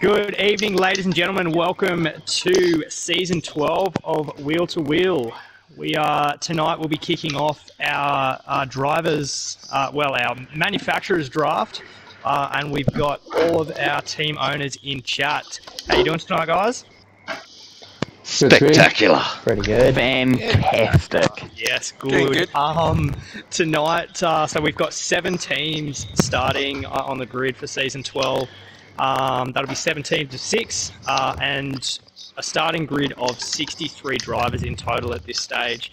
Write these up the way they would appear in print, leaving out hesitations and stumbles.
Good evening, ladies and gentlemen. Welcome to Season 12 of Wheel to Wheel. Tonight we'll be kicking off our manufacturers draft, and we've got all of our team owners in chat. How you doing tonight, guys? Spectacular. Pretty good. Fantastic. Yes, good. Tonight, so we've got 7 teams starting on the grid for Season 12. That'll be 17 to 6, and a starting grid of 63 drivers in total at this stage.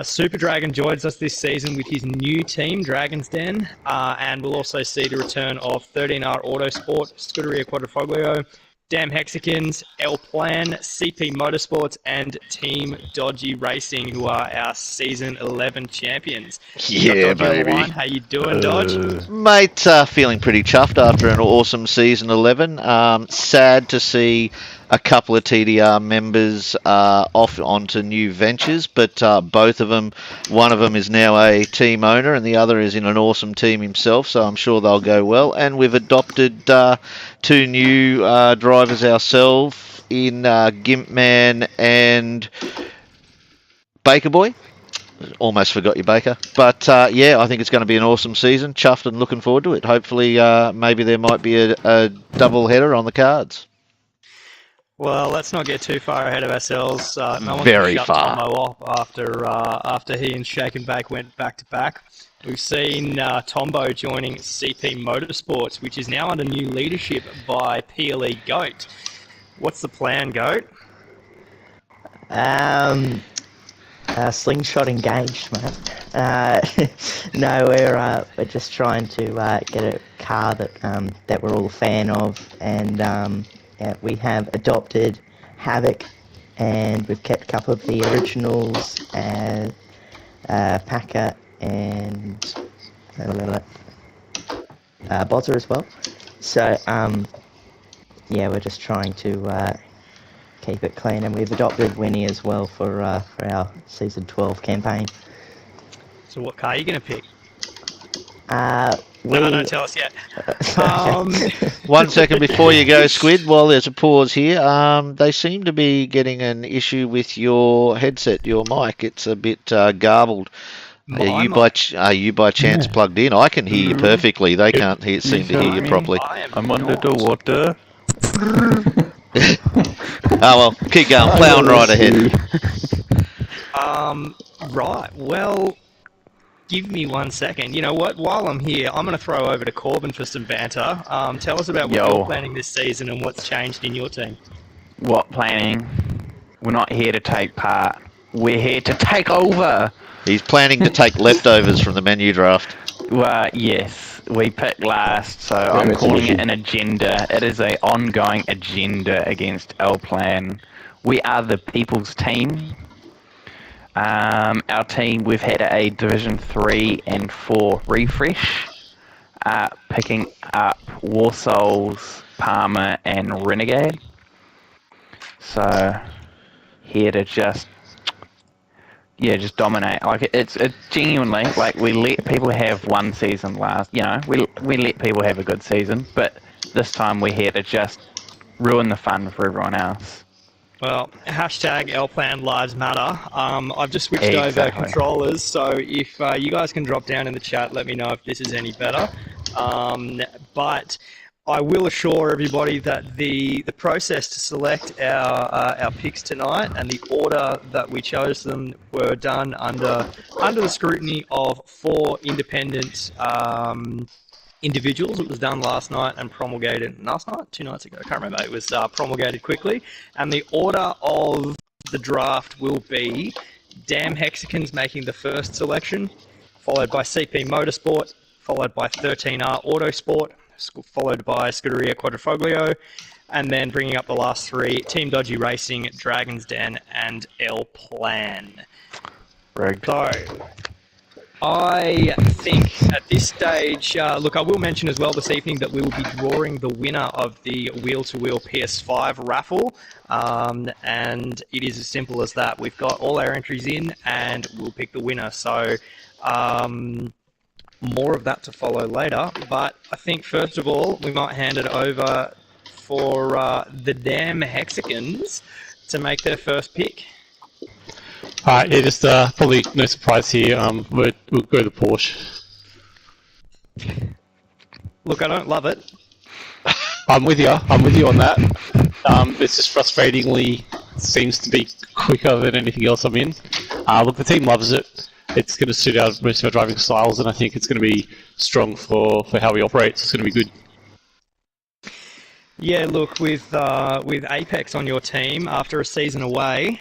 Super Dragon joins us this season with his new team, Dragon's Den, and we'll also see the return of 13R Autosport, Scuderia Quadrifoglio, Damn Hexicans, L Plan, CP Motorsports, and Team Dodgy Racing, who are our Season 11 champions. Yeah, baby. How you doing, Dodge? Mate, feeling pretty chuffed after an awesome Season 11. Sad to see a couple of TDR members off onto new ventures, but both of them, one of them is now a team owner and the other is in an awesome team himself, so I'm sure they'll go well. And we've adopted 2 new drivers ourselves in Gimpman and Baker Boy. Almost forgot you, Baker. But yeah, I think it's going to be an awesome season. Chuffed and looking forward to it. Hopefully, maybe there might be a double header on the cards. Well, let's not get too far ahead of ourselves. No one Very can shut far. Tomo off after he and Shake and Bake went back to back. We've seen Tombo joining CP Motorsports, which is now under new leadership by PLE Goat. What's the plan, Goat? Slingshot engaged, mate. No, we're just trying to get a car that we're all a fan of, and we have adopted Havoc, and we've kept a couple of the originals, Packer and Bozza as well. So yeah, we're just trying to keep it clean, and we've adopted Winnie as well for our Season 12 campaign. So what car are you going to pick? No, don't tell us yet. 1 second before you go, Squid, while there's a pause here, they seem to be getting an issue with your headset, your mic. It's a bit garbled. Are you by chance plugged in? I can hear you perfectly. They can't seem to hear you properly. I'm under the water. Oh well, keep going, plowing right ahead. Right, well, give me 1 second. You know what? While I'm here, I'm going to throw over to Corbin for some banter. Tell us about what you're planning this season and what's changed in your team. What planning? We're not here to take part. We're here to take over. He's planning to take leftovers from the Manu Draft. Well, yes. We picked last, so I'm calling it an agenda. It is an ongoing agenda against L Plan. We are the people's team. Our team, we've had a Division 3 and 4 refresh, picking up Warsouls, Palmer, and Renegade. So, here to just dominate. Like, it's genuinely, like, we let people have one season last, we let people have a good season, but this time we're here to just ruin the fun for everyone else. Well, hashtag LPlan Lives Matter. I've just switched over controllers, so if you guys can drop down in the chat, let me know if this is any better. But I will assure everybody that the process to select our picks tonight and the order that we chose them were done under the scrutiny of 4 independent individuals. It was done last night and promulgated 2 nights ago. I can't remember. It was promulgated quickly, and the order of the draft will be Damn Hexicans making the first selection, followed by CP Motorsport, followed by 13R Autosport, followed by Scuderia Quadrifoglio, and then bringing up the last 3, Team Dodgy Racing, Dragon's Den, and L Plan. Rigged. So, I think at this stage, look, I will mention as well this evening that we will be drawing the winner of the Wheel to Wheel PS5 raffle, and it is as simple as that. We've got all our entries in, and we'll pick the winner. So, more of that to follow later, but I think first of all, we might hand it over for the damn Hexicans to make their first pick. Yeah, just probably no surprise here. We'll go the Porsche. Look, I don't love it. I'm with you on that. It's just frustratingly seems to be quicker than anything else I'm in. Look, the team loves it. It's going to suit most of our driving styles, and I think it's going to be strong for how we operate. So it's going to be good. Yeah, look, with Apex on your team after a season away,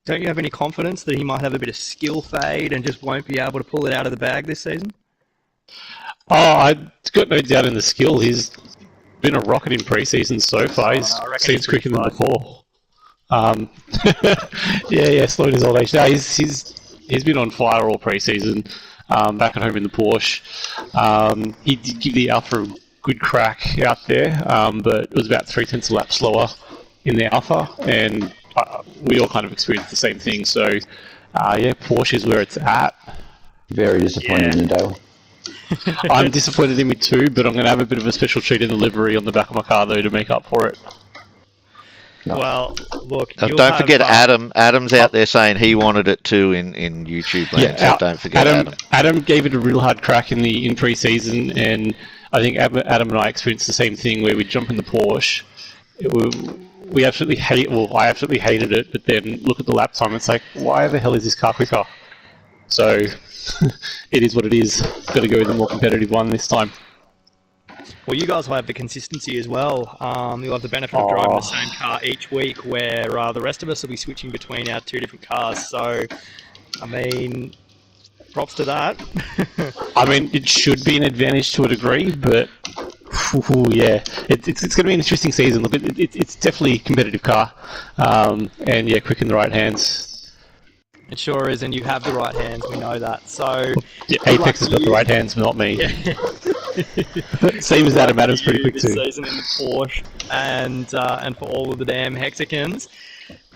don't you have any confidence that he might have a bit of skill fade and just won't be able to pull it out of the bag this season? Oh, I've got no doubt in the skill. He's been a rocket in pre-season so far. He seems quicker than before. Yeah, slow in his old age. No, he's been on fire all pre-season. Back at home in the Porsche, he did give the Alpha a good crack out there, but it was about 0.3 of a lap slower in the Alpha, and we all kind of experienced the same thing. So, yeah, Porsche is where it's at. Very disappointed in Dale. I'm disappointed in me too, but I'm going to have a bit of a special treat in the livery on the back of my car though to make up for it. No. Well, look, Don't forget Adam. Adam's out there saying he wanted it too in YouTube land. So don't forget Adam. Adam gave it a real hard crack in pre-season, and I think Adam and I experienced the same thing where we jump in the Porsche. We absolutely I absolutely hated it, but then look at the lap time. It's like, why the hell is this car quicker? So it is what it is. Got to go with the more competitive one this time. Well, you guys will have the consistency as well. You'll have the benefit of driving the same car each week, where the rest of us will be switching between our two different cars. So, I mean, props to that. I mean, it should be an advantage to a degree, but yeah, it's going to be an interesting season. Look, it's definitely a competitive car, and yeah, quick in the right hands. It sure is, and you have the right hands. We know that. So, yeah, Apex has got the right hands, not me. Yeah. Same as Adam. Adam's pretty quick this too. Season in the Porsche, and for all of the damn Hexicans.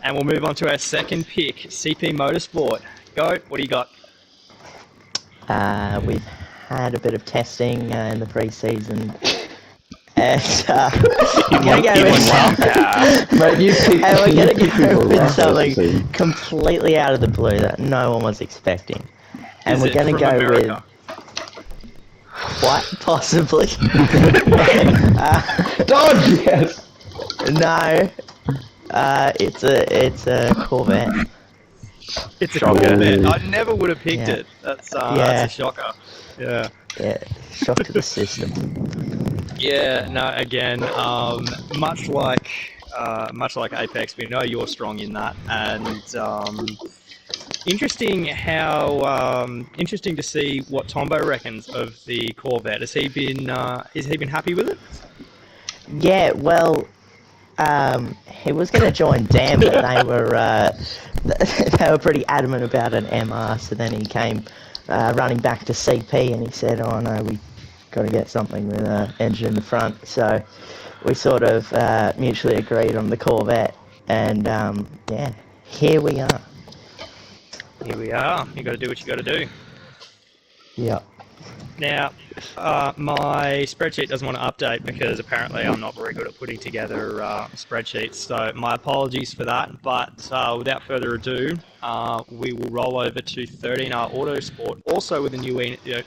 And we'll move on to our second pick, CP Motorsport. Go. What do you got? We've had a bit of testing in the pre-season, and we're going to go with something completely out of the blue that no one was expecting, and we're going to go with quite possibly Dodge, yes. No, it's a Corvette. It's a Corvette. I never would have picked it. That's a shocker. Yeah. Yeah, shock to the system. Yeah, no, again, much like Apex, we know you're strong in that, and interesting to see what Tombo reckons of the Corvette. Has he been happy with it? Yeah, well, he was going to join DAM, but they were pretty adamant about an MR. So then he came running back to CP, and he said, "Oh no, we got to get something with an engine in the front." So we sort of mutually agreed on the Corvette, and yeah, here we are. Here we are. You got to do what you got to do. Yeah. Now, my spreadsheet doesn't want to update because apparently I'm not very good at putting together spreadsheets, so my apologies for that. But without further ado, we will roll over to 13R Autosport, also with a new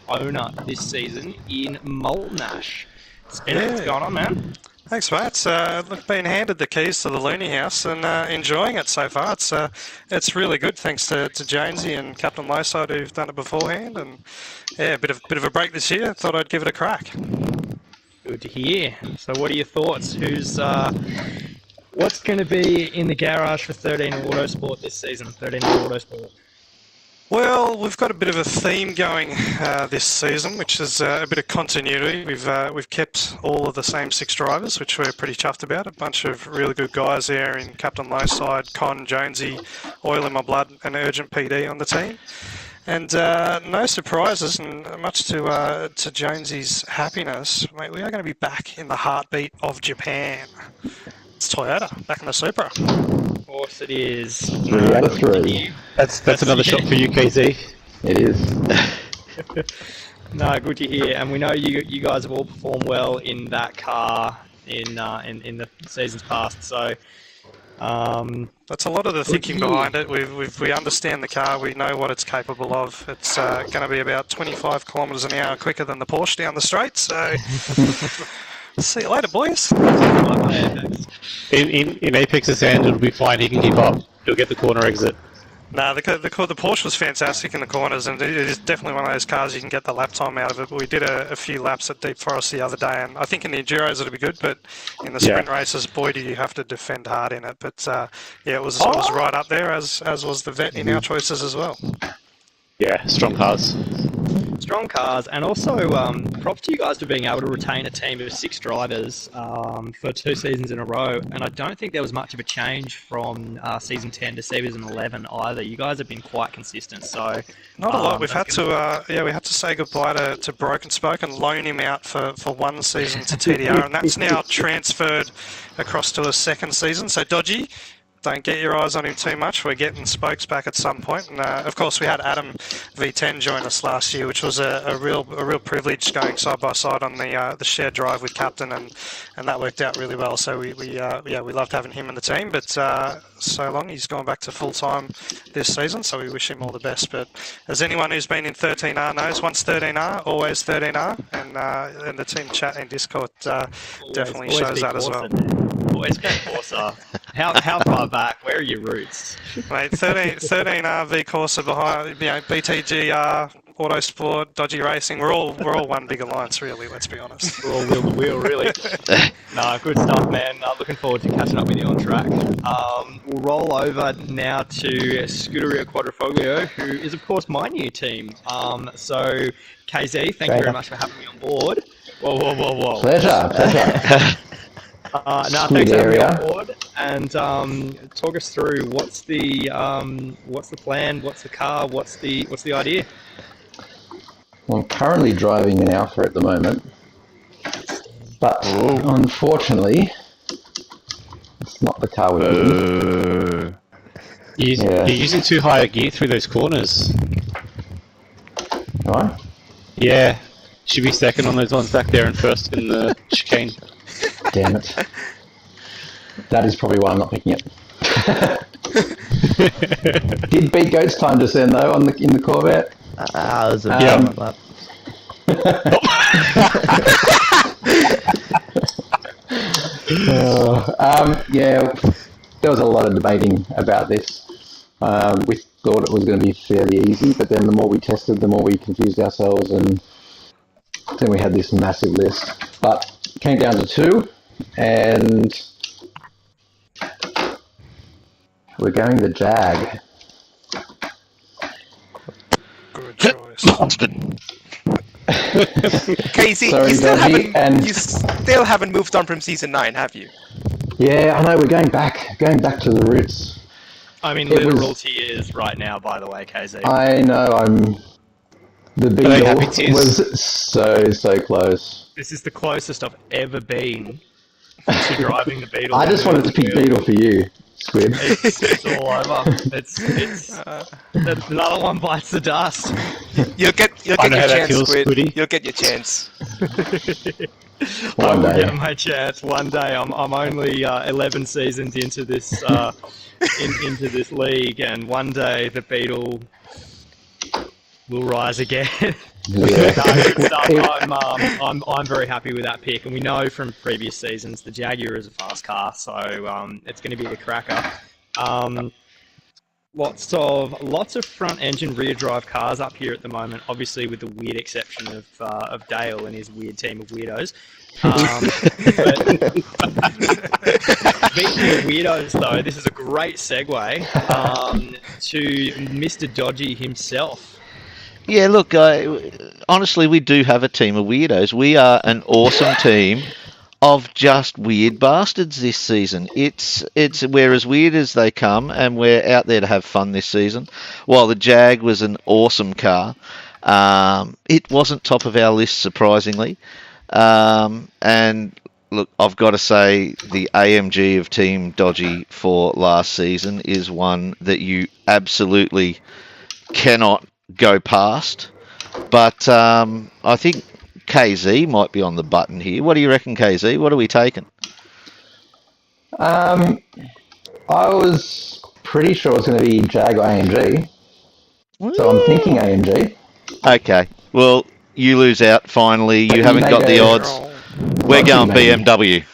owner this season in Moulton-Ash. Spinner, what's going on, man? Thanks, mate. Look, been handed the keys to the Looney House and enjoying it so far. It's really good, thanks to Jonesy and Captain Lowside who've done it beforehand, and yeah, a bit of a break this year. Thought I'd give it a crack. Good to hear. So, what are your thoughts? What's going to be in the garage for 13R Autosport this season? 13R Autosport. Well, we've got a bit of a theme going this season, which is a bit of continuity. We've kept all of the same 6 drivers, which we're pretty chuffed about. A bunch of really good guys there in Captain Lowside, Con, Jonesy, Oil in My Blood, and Urgent PD on the team. And no surprises, and much to Jonesy's happiness, mate, we are going to be back in the heartbeat of Japan. It's Toyota, back in the Supra. Of course it is. 3 out of 3. That's another shot for you, KZ. It is. No, good to hear. And we know you guys have all performed well in that car in the seasons past. So. That's a lot of the thinking behind it. We understand the car. We know what it's capable of. It's going to be about 25 kilometres an hour quicker than the Porsche down the straight. So, see you later, boys. In Apex's hand, it'll be fine. He can keep up. He'll get the corner exit. No, the Porsche was fantastic in the corners, and it is definitely one of those cars you can get the lap time out of it. But we did a few laps at Deep Forest the other day, and I think in the Enduros it'll be good, but in the sprint races, boy, do you have to defend hard in it. But it was right up there, as was the vet in our choices as well. Yeah, strong cars. Strong cars, and also props to you guys for being able to retain a team of 6 drivers for 2 seasons in a row. And I don't think there was much of a change from season 10 to season 11 either. You guys have been quite consistent. So not a lot. We've had to we had to say goodbye to Broken Spoke and loan him out for 1 season to TDR, and that's now transferred across to a 2nd season. So Dodgy, don't get your eyes on him too much. We're getting Spokes back at some point. And of course, we had Adam V10 join us last year, which was a real privilege going side by side on the shared drive with Captain, and that worked out really well. So we loved having him in the team. But so long, he's gone back to full time this season. So we wish him all the best. But as anyone who's been in 13R knows, once 13R, always 13R, and the team chat in Discord definitely always shows that as well. Always been Corsa. How far back? Where are your roots? Mate, 13R V Corsa behind, BTGR, Autosport, Dodgy Racing. We're all one big alliance, really. Let's be honest. We're all wheel to wheel, really. No, good stuff, man. Looking forward to catching up with you on track. We'll roll over now to Scuderia Quadrifoglio, who is, of course, my new team. So, KZ, thank you very much for having me on board. Whoa. Pleasure. Thanks for having me on board, and talk us through what's the plan, what's the car, what's the idea. Well, I'm currently driving an Alpha at the moment, but unfortunately, it's not the car we're using. You're using too high a gear through those corners. Right? Yeah, should be 2nd on those ones back there and 1st in the chicane. Damn it. That is probably why I'm not picking it. Did beat Goat's time just then though in the Corvette. It was a bit lap. There was a lot of debating about this. We thought it was going to be fairly easy, but then the more we tested, the more we confused ourselves, and then we had this massive list. But it came down to 2, and we're going the Jag. Good choice. Casey, Sorry, you still haven't moved on from season 9, have you? Yeah, I know, we're going back to the roots. I'm in literal tears right now, by the way, KZ. I know, the Beetle was so close. This is the closest I've ever been to driving the Beetle. I just wanted to pick Beetle for you, Squib. It's all over. It's another one bites the dust. You'll get your chance, Squid. You'll get your chance. I will get my chance one day. I'm only 11 seasons into this into this league, and one day the Beetle will rise again. Yeah. I'm very happy with that pick, and we know from previous seasons the Jaguar is a fast car, so it's going to be a cracker. Lots of front engine rear drive cars up here at the moment, obviously with the weird exception of Dale and his weird team of weirdos. Speaking of weirdos, though, this is a great segue to Mr. Dodgy himself. Yeah, look, honestly, we do have a team of weirdos. We are an awesome team of just weird bastards this season. We're as weird as they come, and we're out there to have fun this season. While the Jag was an awesome car, it wasn't top of our list, surprisingly. And look, I've got to say the AMG of Team Dodgy for last season is one that you absolutely cannot go past. But I think KZ might be on the button here. What do you reckon, KZ? What are we taking? I was pretty sure it was going to be Jag or AMG, so I'm thinking AMG. Okay. Well, you lose out finally. But You you haven't may got the go- odds. We're going BMW.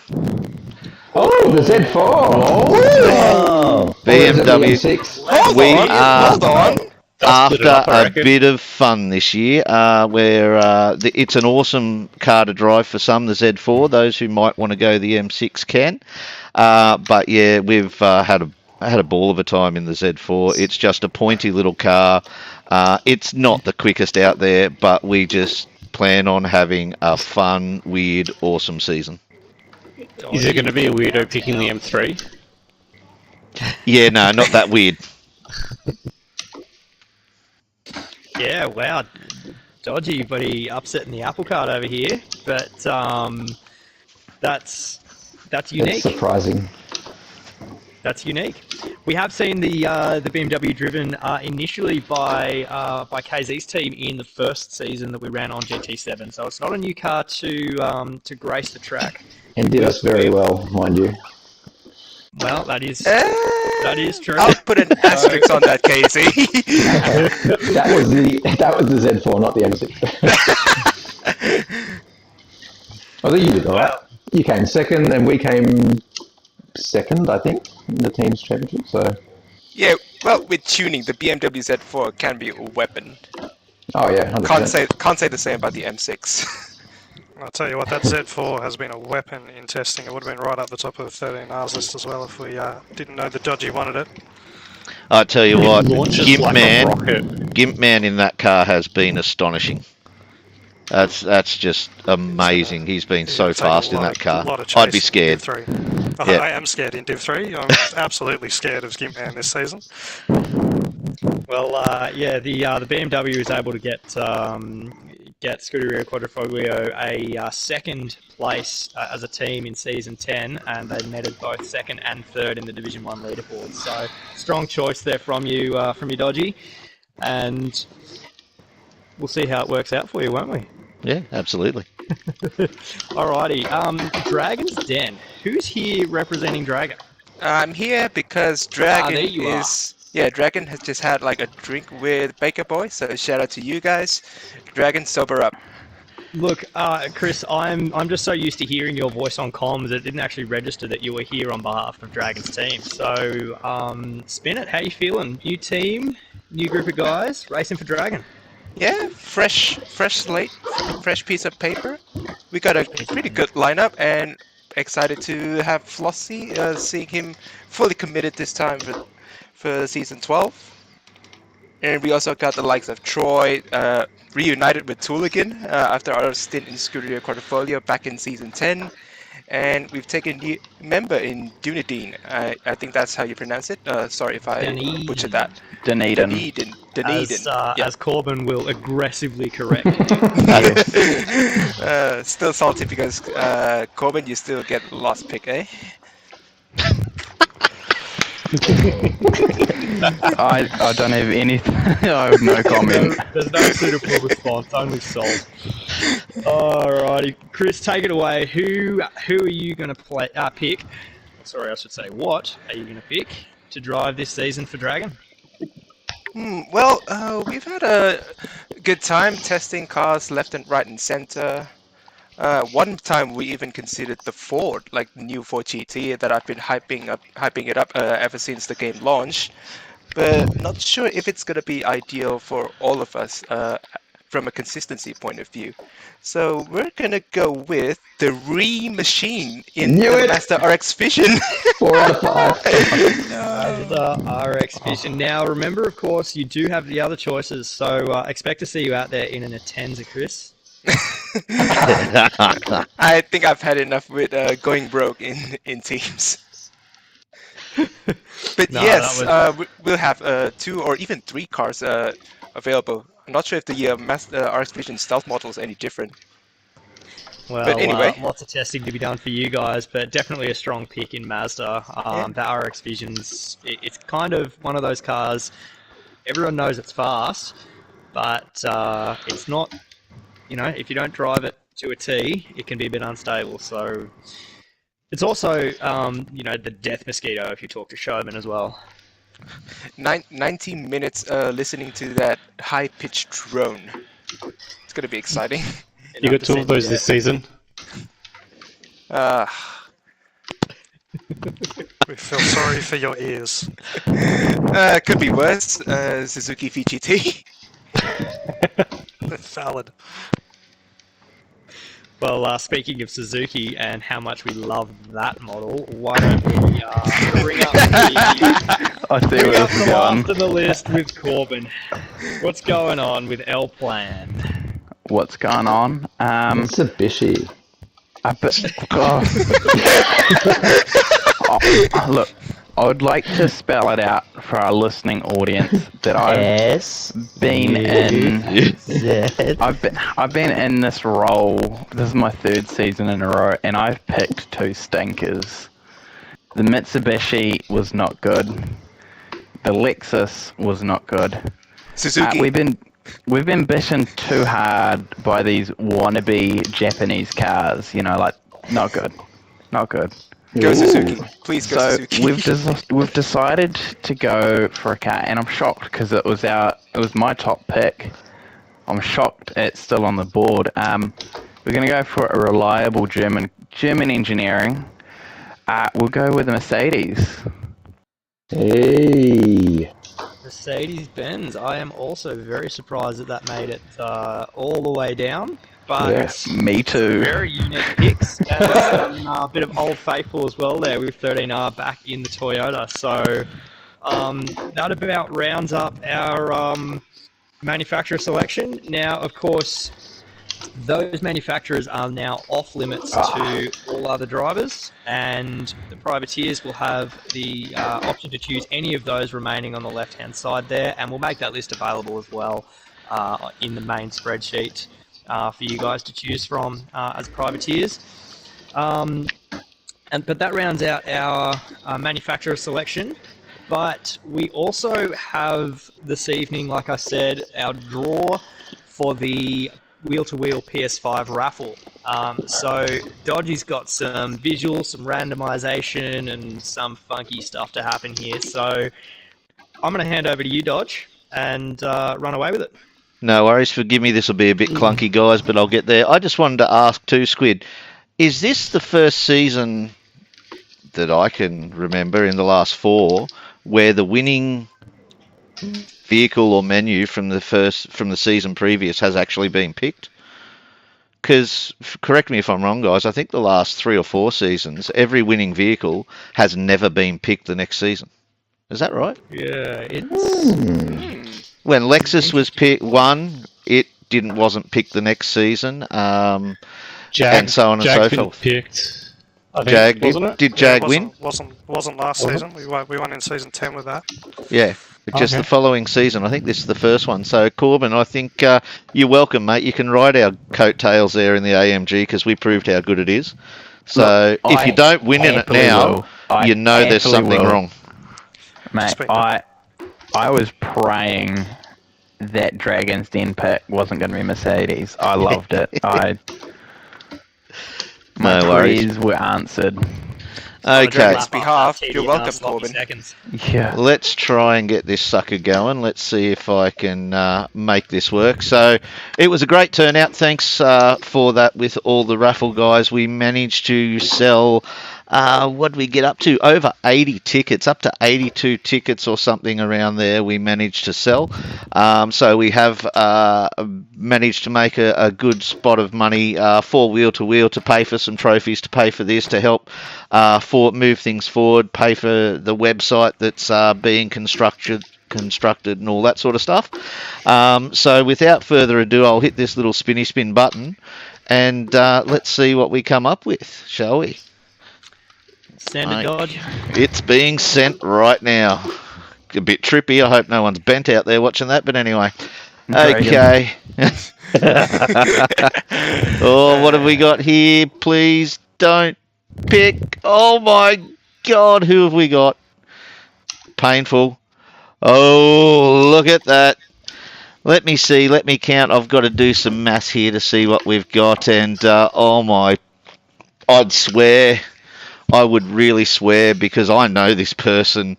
Oh, the Z4. Oh, BMW. Hold We on, are hold on. Split it after up, I a reckon. bit of fun this year, where it's an awesome car to drive for some, the Z4. Those who might want to go the M6 can. But yeah, we've had a ball of a time in the Z4. It's just a pointy little car. It's not the quickest out there, but we just plan on having a fun, weird, awesome season. Is it going to be a weirdo picking the M3? Yeah, no, not that weird. Yeah, wow. Dodgy, buddy, upsetting the apple cart over here. But that's It's unique. surprising. That's unique. We have seen the BMW driven initially by KZ's team in the first season that we ran on GT7. So it's not a new car to grace the track. And did us very well, mind you. Well, that is true. I'll put an asterisk on that, Casey. That was the Z4, not the M6. I think you did all right. You came second, and we came second, I think, in the team's championship. So, Yeah, well, with tuning, the BMW Z4 can be a weapon. oh yeah, 100%. Can't say the same about the M6. I'll tell you what, that Z4 has been a weapon in testing. It would have been right up the top of the 13Rs list as well if we didn't know the Dodgy wanted it. I tell you what, Launches Gimp like Man, a rocket. Gimp Man in that car has been astonishing. That's just amazing. He's been so It'll take fast a in lot that car. of chase I'd be in scared. Div 3. Yeah. I am scared in Div 3. I'm absolutely scared of Skimp this season. Well, yeah, the BMW is able to get Scuderia Quadrifoglio a second place as a team in season 10, and they netted both second and third in the Division 1 leaderboard. So strong choice there from you, Dodgy, and we'll see how it works out for you, won't we? Yeah, absolutely. Alrighty, Dragon's Den. Who's here representing Dragon? I'm here because Dragon there you are. Dragon has just had like a drink with Baker Boy, so shout out to you guys. Dragon, sober up. Look, Chris, I'm just so used to hearing your voice on comms, it didn't actually register that you were here on behalf of Dragon's team. So, Spin it, how you feeling? New team, new group of guys, racing for Dragon. Yeah, fresh slate, fresh piece of paper. We got a pretty good lineup, and excited to have Flossie, seeing him fully committed this time for season 12. And we also got the likes of Troy, reunited with Tooligan after our stint in Scuderia Quadrifoglio back in season 10. And we've taken a new member in Dunedin. I think that's how you pronounce it. Sorry if I butchered that. Dunedin. Dunedin. As Corbin will aggressively correct. Still salty because Corbin, you still get lost pick, eh? I don't have anything. I have no comment. There's no suitable response, only salt. Alrighty, Chris, take it away. Who are you going to pick? Sorry, I should say, what are you going to pick to drive this season for Dragon? Well, we've had a good time testing cars left and right and center. One time we even considered the Ford, like the new Ford GT that I've been hyping it up ever since the game launched. But not sure if it's going to be ideal for all of us from a consistency point of view. So we're going to go with the Machine in the Mazda RX Vision. 4 out of 5. Mazda RX Vision. Now, remember, of course, you do have the other choices, so expect to see you out there in an Atenza, Chris. I think I've had enough with going broke in teams. But No, yes, that we'll have 2 or even 3 cars available. I'm not sure if the Mazda RX Vision stealth model is any different. Well, But anyway. lots of testing to be done for you guys, but definitely a strong pick in Mazda. The RX Vision's, it's kind of one of those cars, everyone knows it's fast, but it's not, if you don't drive it to a T, it can be a bit unstable. So it's also, the death mosquito if you talk to Showman as well. 90 minutes listening to that high-pitched drone. It's going to be exciting. You got 2 of those this season. We feel sorry for your ears. Could be worse. Suzuki VGT. Valid. Well, speaking of Suzuki and how much we love that model, why don't we bring up the last on the list with Corbin. What's going on with L Plan? What's going on? Mitsubishi. Look, I would like to spell it out for our listening audience that I've been in. I've been in this role. This is my 3rd season in a row, and I've picked 2 stinkers. The Mitsubishi was not good. The Lexus was not good. Suzuki. We've been bishing too hard by these wannabe Japanese cars. Not good, not good. Go Suzuki. Please go Suzuki. We've decided to go for a car, and I'm shocked because it was my top pick. I'm shocked it's still on the board. We're going to go for a reliable German engineering. We'll go with a Mercedes. Hey. Mercedes-Benz. I am also very surprised that made it all the way down. But yes, me too. Very unique picks. And a bit of Old Faithful as well there with 13R back in the Toyota. So that about rounds up our manufacturer selection. Now, of course, those manufacturers are now off limits to all other drivers, and the privateers will have the option to choose any of those remaining on the left-hand side there, and we'll make that list available as well in the main spreadsheet for you guys to choose from as privateers. But that rounds out our manufacturer selection. But we also have this evening, like I said, our draw for the wheel-to-wheel PS5 raffle. So Dodgy's got some visuals, some randomization, and some funky stuff to happen here. So I'm going to hand over to you, Dodge, and run away with it. No worries, forgive me, this will be a bit clunky, guys, but I'll get there. I just wanted to ask too, Squid, is this the first season that I can remember in the last 4 where the winning vehicle or menu from the season previous has actually been picked? Because, correct me if I'm wrong, guys, I think the last 3 or 4 seasons, every winning vehicle has never been picked the next season. Is that right? Yeah, it's... When Lexus was won, it wasn't picked the next season, and so on and so forth. Picked, I think, wasn't it? Did Jag win? Wasn't last season. We won in season 10 with that. Yeah, just the following season. I think this is the first one. So Corbin, I think you're welcome, mate. You can ride our coattails there in the AMG because we proved how good it is. So if you don't win in it now, you know there's something wrong. Mate, I was praying that Dragon's Den pick wasn't going to be Mercedes. I loved it. My prayers were answered. Okay. On behalf, you're welcome, Corbin. Yeah. Let's try and get this sucker going. Let's see if I can make this work. So it was a great turnout. Thanks for that with all the raffle guys. We managed to sell, what did we get up to? Over 80 tickets, up to 82 tickets or something around there we managed to sell. So we have managed to make a good spot of money for Wheel to Wheel to pay for some trophies, to pay for this, to help move things forward, pay for the website that's being constructed and all that sort of stuff. So without further ado, I'll hit this little spinny spin button and let's see what we come up with, shall we? Send it, Dodge. It's being sent right now. A bit trippy. I hope no one's bent out there watching that, but anyway. Okay. Oh, what have we got here? Please don't pick. Oh my God, who have we got? Painful. Oh, look at that. Let me see. Let me count. I've got to do some maths here to see what we've got. And oh my, I'd swear, I would really swear, because I know this person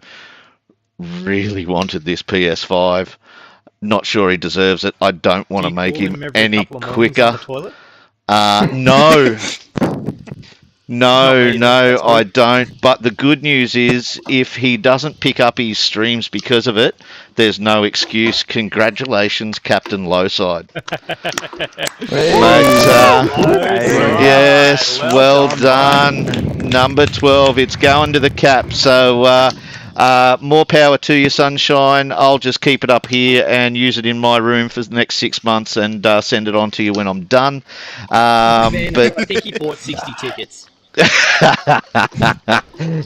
really wanted this PS5. Not sure he deserves it. I don't want to make him any quicker. No. No, I don't. But the good news is, if he doesn't pick up his streams because of it, there's no excuse. Congratulations, Captain Lowside. Yes, well done. Number 12, it's going to the Cap. So more power to you, Sunshine. I'll just keep it up here and use it in my room for the next 6 months and send it on to you when I'm done. Man, But I think he bought 60 tickets.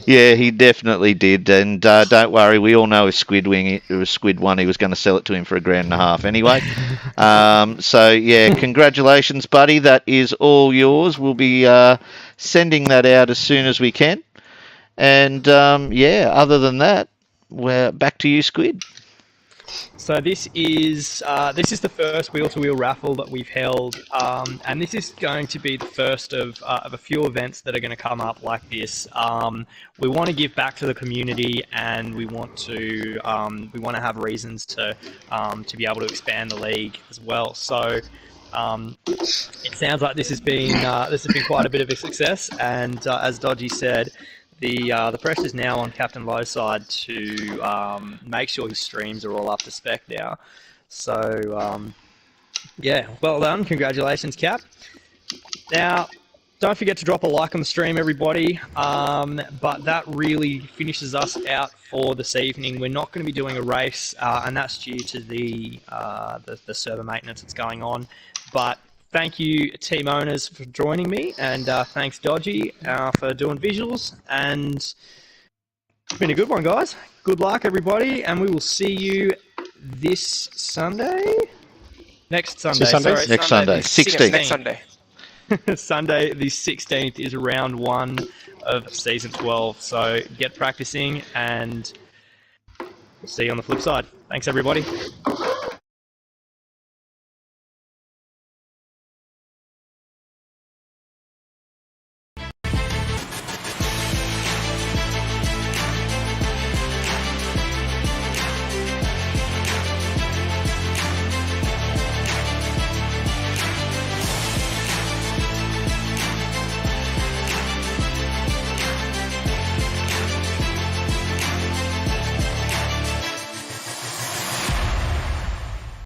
yeah, he definitely did, and don't worry, we all know if Squid won, he was going to sell it to him for $1.5 anyway. So yeah, congratulations, buddy. That is all yours. We'll be sending that out as soon as we can, and yeah, other than that, we're back to you, Squid. So this is the first wheel-to-wheel raffle that we've held, and this is going to be the first of a few events that are going to come up like this. We want to give back to the community, and we want to have reasons to be able to expand the league as well. So it sounds like this has been quite a bit of a success, and as Dodgy said, the pressure's now on Captain Lowside to make sure his streams are all up to spec now. So, yeah, well done. Congratulations, Cap. Now, don't forget to drop a like on the stream, everybody. But that really finishes us out for this evening. We're not going to be doing a race, and that's due to the server maintenance that's going on. But thank you, team owners, for joining me, and thanks, Dodgy, for doing visuals. And it's been a good one, guys. Good luck, everybody, and we will see you this Sunday? Next Sunday, sorry. Next Sunday, 16th. Next Sunday. Sunday the 16th is round 1 of Season 12, so get practicing, and we'll see you on the flip side. Thanks, everybody.